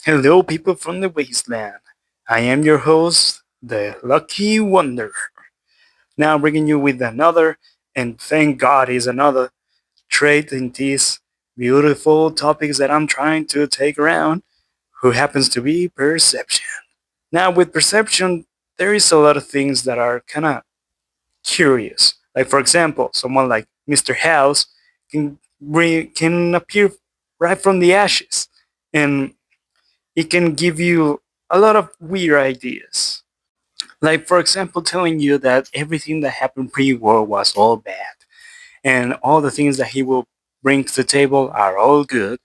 Hello, people from the wasteland. I am your host, the Lucky Wonder. Now, bringing you with another, and thank God is another trait in these beautiful topics that I'm trying to take around, who happens to be perception. Now, with perception, there is a lot of things that are kind of curious. Like, for example, someone like Mr. House can appear right from the ashes, and it can give you a lot of weird ideas. Like, for example, telling you that everything that happened pre-war was all bad, and all the things that he will bring to the table are all good,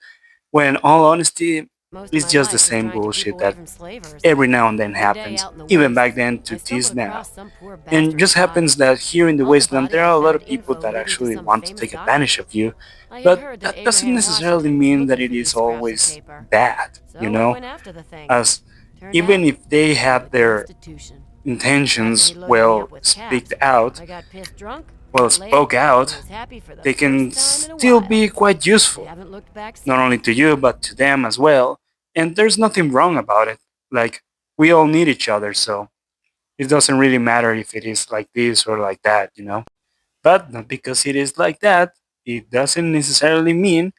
when all honesty, Most of it's my just the life was same trying to keep bullshit away that from slavers. every now and then One day happens, out in the even back wastes, then I to stumbled this now. across some poor And bastard's just happens body. that here in the On the wasteland, body, there I are a lot found of people info that leading to actually some want to famous take advantage doctor. of you, I had but heard that that doesn't Abraham necessarily Washington was mean that looking it for these is scraps of always paper. bad, So I went after the thing. as Turned even out, if they it was the had their Constitution. After he intentions loaded me well up with speaked caps, out, I got pissed drunk, well got laid, spoke and out, was happy for the they can first time in a still while. be quite I useful, haven't looked back not only since. to you but to them as well. And there's nothing wrong about it. Like, we all need each other, so it doesn't really matter if it is like this or like that. But not because it is like that, it doesn't necessarily mean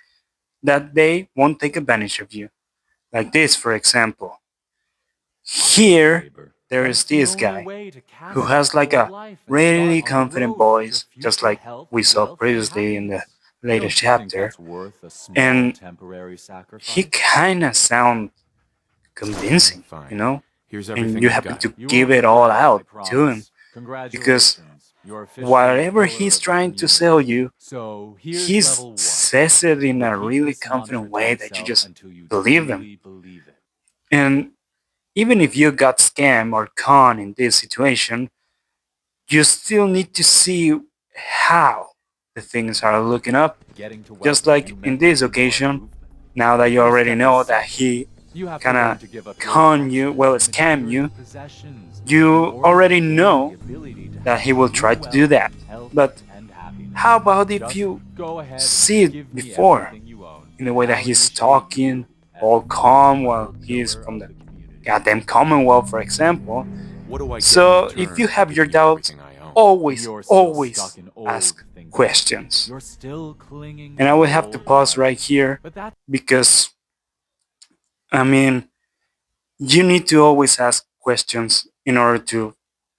that they won't take advantage of you. Like this, for example. Here, there is this guy who has like a really confident voice, just like we saw previously in the latest chapter, and he kind of sounds Fine, convincing. Here's And everything you I happen got. to You give won't it all regret it, I out to him promise. because Congratulations. You're officially a whatever pillar he's of the trying to sell community. you, So here's he level one. says it in a Repeat really this mantra confident to way that you yourself just until you believe him. truly believe it. And even if you got scammed or con in this situation, you still need to see how the things are looking up. Getting to Just wealthy, like you in meant to this ignore occasion, movement. now that The you first already step is know that simple. he You have to kind learn of to give up your con you, attachment well, to scam material you, possessions in you order to already gain the know ability to that have he will true try to do wealth, that. health, But and happiness. how about if Just you go ahead and see it give me before, everything you own, in the way and that I'll he's initiate you talking, as all the new calm while tribal he is pillar from of the the community. goddamn Commonwealth, for example? What do I get in So if you return for have your giving you doubts, everything I own? always, You're still always stuck in old ask thinking. questions. You're still clinging And to I will the have to old pause right patterns. here But that's because, I mean, you need to always ask questions in order to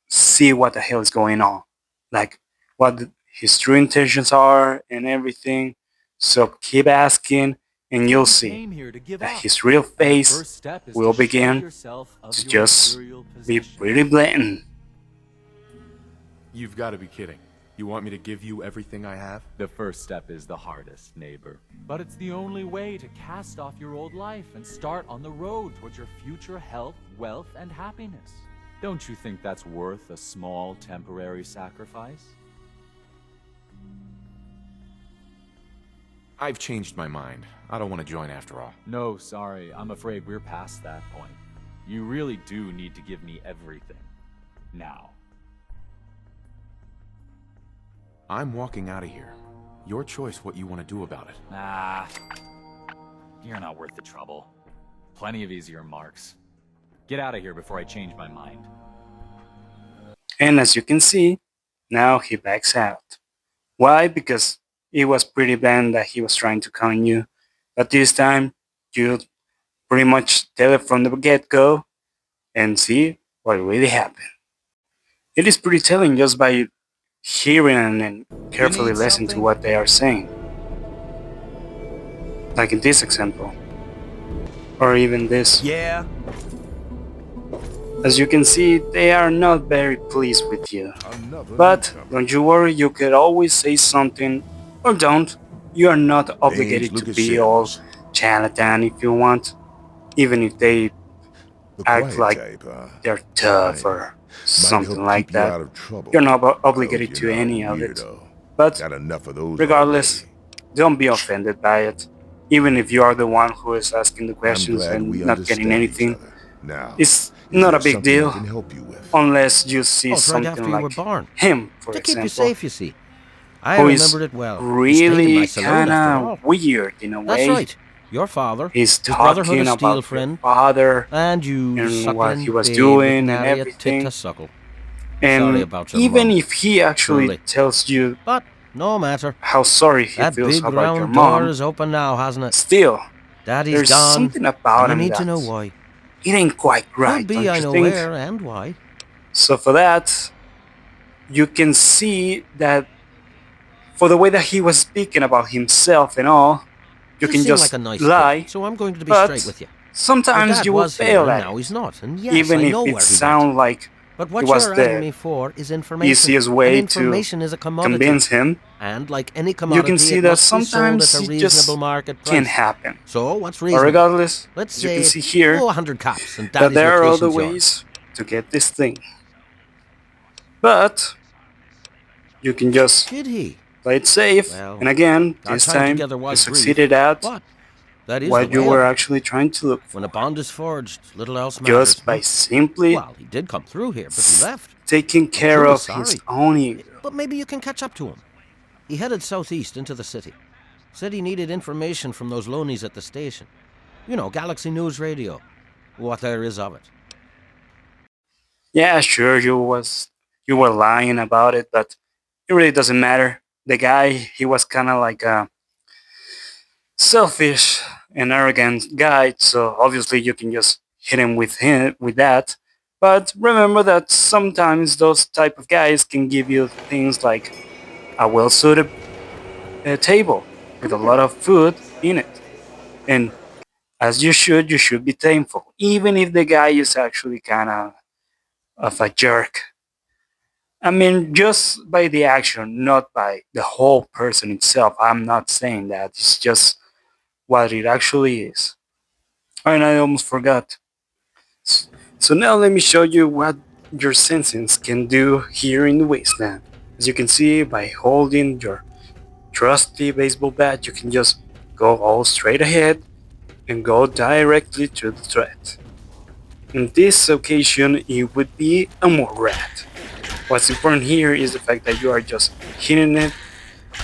see what the hell is going on, like what his true intentions are and everything. So keep asking, and you'll you see came here to give that up. his real And the face first step is to will shed begin yourself of to your just material be pretty possessions. blatant. You've got to be kidding. You want me to give you everything I have? The first step is the hardest, neighbor. But it's the only way to cast off your old life and start on the road towards your future health, wealth, and happiness. Don't you think that's worth a small temporary sacrifice? I've changed my mind. I don't want to join after all. No, sorry. I'm afraid we're past that point. You really do need to give me everything. Now. I'm walking out of here. Your choice what you want to do about it. Ah, you're not worth the trouble. Plenty of easier marks. Get out of here before I change my mind. And as you can see, now he backs out. Why? Because it was pretty bland that he was trying to con you. But this time, you pretty much tell it from the get go and see what really happened. It is pretty telling just by hearing and You carefully need listening to something? what they are saying. Like in this example, or even this. Yeah. As you can see, they are not very pleased with you. Another But newcomer. don't you worry, you could always say something or don't. You are not Name's obligated to Lucas be all Sims. Charlatan if you want, even if they The act quiet like type, huh? they're tough Fine. or Might something help like keep you that. out of trouble. You're not I hope obligated you're to not a any of it. weirdo. But Got enough of those regardless, already. don't be offended by it. Even if you are the one who is asking the I'm questions glad and we not getting understand each anything, other. Now, it's is not a there big something I deal can help you with? unless you see Oh, it's right something after your like barn. him, for To keep you example, safe, you see. I who is remembered it well. You stayed in my really saloon kind after of all. weird in a That's way. right. your father, He's his Brotherhood talking of Steel about your friend, father and you and what he suckling was babe with doing and nary a tit to everything. suckle. Sorry And about your even mum, if he actually truly. tells you But no matter. how sorry he That feels big about your round door mom, is open now, hasn't it? still, Daddy's there's gone, something and about you him need to that know why. it ain't quite Could right, be don't I you know think? where and why. So for that, you can see that for the way that he was speaking about himself and all, you You can seem like just a nice kid, lie, so I'm going to be straight but with you. Your sometimes dad you will was here, fail and at now he's it, not. And yes, even I if know it where he went. sounds like But it what was you're eyeing the me for is information. easiest And way to information is a commodity. convince him. And like any You can commodity, see it that must be sold at sometimes a it reasonable just market can price. happen. So what's But reasonable? regardless, Let's as you can say, see here, 100 cops, and that Daddy's there are other location's yours. ways to get this thing. But you can just Did he? play it safe, Well, and again, our this time time together you was brief, succeeded at but that is the what you way of were it. actually trying to look When for. a bond is forged, little else matters. Just by simply Well, he did come through here, but he left. taking I'm care truly of his sorry. own ego. But maybe you can catch up to him. He headed southeast into the city. Said he needed information from those loanies at the station. You know, Galaxy News Radio. What there is of it. Yeah, sure, you were lying about it, but it really doesn't matter. The guy, he was kind of like a selfish and arrogant guy, so obviously you can just hit him with that. But remember that sometimes those type of guys can give you things like a well-suited table with a lot of food in it, and as you should be thankful, even if the guy is actually kind of a jerk. I mean, just by the action, not by the whole person itself. I'm not saying that. It's just what it actually is. And I almost forgot. So now let me show you what your senses can do here in the wasteland. As you can see, by holding your trusty baseball bat, you can just go all straight ahead and go directly to the threat. In this occasion, it would be a more rat. What's important here is the fact that you are just hitting it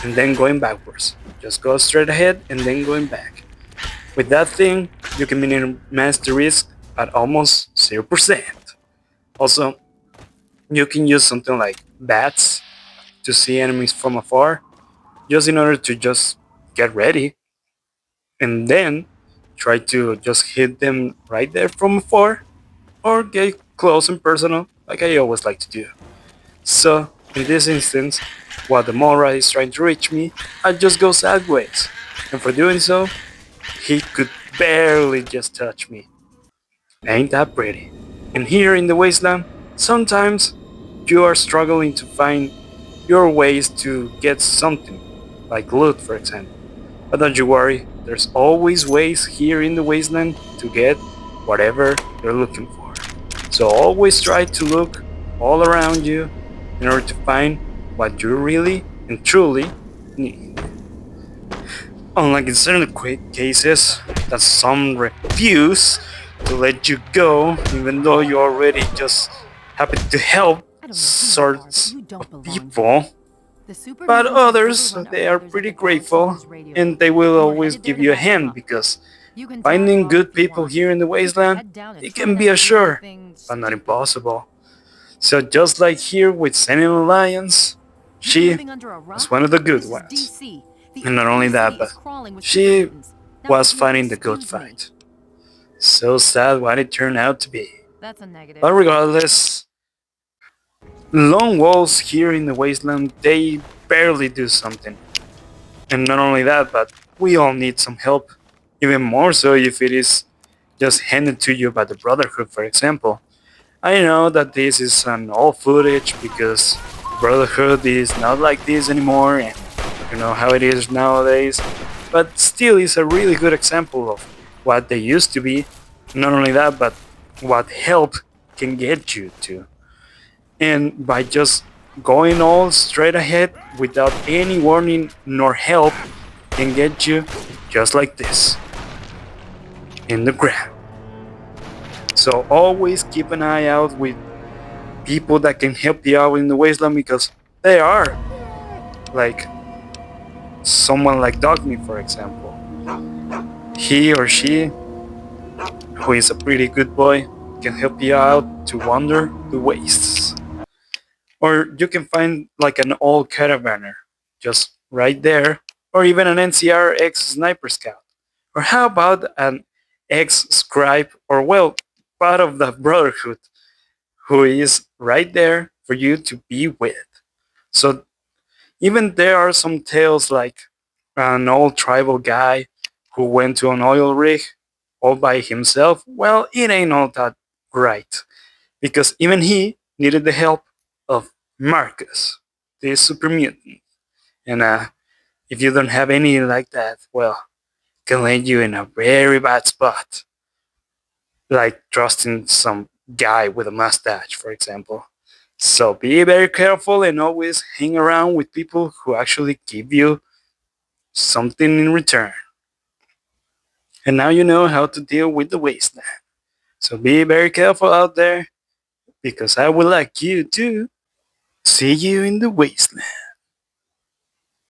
and then going backwards. Just go straight ahead and then going back. With that thing, you can minimize the risk at almost 0%. Also, you can use something like bats to see enemies from afar, just in order to just get ready and then try to just hit them right there from afar or get close and personal like I always like to do. So, in this instance, while the Mora is trying to reach me, I just go sideways, and for doing so, he could barely just touch me. Ain't that pretty? And here in the wasteland, sometimes you are struggling to find your ways to get something, like loot for example. But don't you worry, there's always ways here in the wasteland to get whatever you're looking for. So always try to look all around you in order to find what you really and truly need. Unlike in certain cases that some refuse to let you go, even though you already just happen to help I don't know who you are, but sorts you don't of belong here. people, The but superhumans have others, overrun our they are brothers at pretty the Galaxy grateful News Radio and Group, they will and we're always headed there give to you a back them hand up. because You can tag finding along good if you people want. here in the You can wasteland, head down and it try can not be a to do sure, anything but not stupid. impossible. So just like here with Sentinel Alliance, You've been she living under a was rock? one of the good This is ones. DC. The And not only entire that, city but is crawling with she supermutants. Now, was if you'll fighting the good excuse me. fight. So sad what it turned out to be. That's a negative. But regardless, lone wolves here in the wasteland, they barely do something. And not only that, but we all need some help. Even more so if it is just handed to you by the Brotherhood, for example. I know that this is an old footage because the Brotherhood is not like this anymore and you know how it is nowadays, but still is a really good example of what they used to be. Not only that, but what help can get you to. And by just going all straight ahead without any warning nor help can get you just like this in the ground. So always keep an eye out with people that can help you out in the wasteland because they are like someone like Dogme, for example. he or she, who is a pretty good boy, can help you out to wander the wastes. Or you can find like an old caravaner, just right there, or even an NCR ex sniper scout. Or how about an ex scribe, or well, part of the brotherhood, who is right there for you to be with. So even there are some tales like an old tribal guy who went to an oil rig all by himself. Well, it ain't all that right because even he needed the help of Marcus, the super mutant. And if you don't have any like that, well, can land you in a very bad spot, like trusting some guy with a mustache, for example. So be very careful and always hang around with people who actually give you something in return. And now you know how to deal with the wasteland. So be very careful out there because I would like you to see you in the wasteland.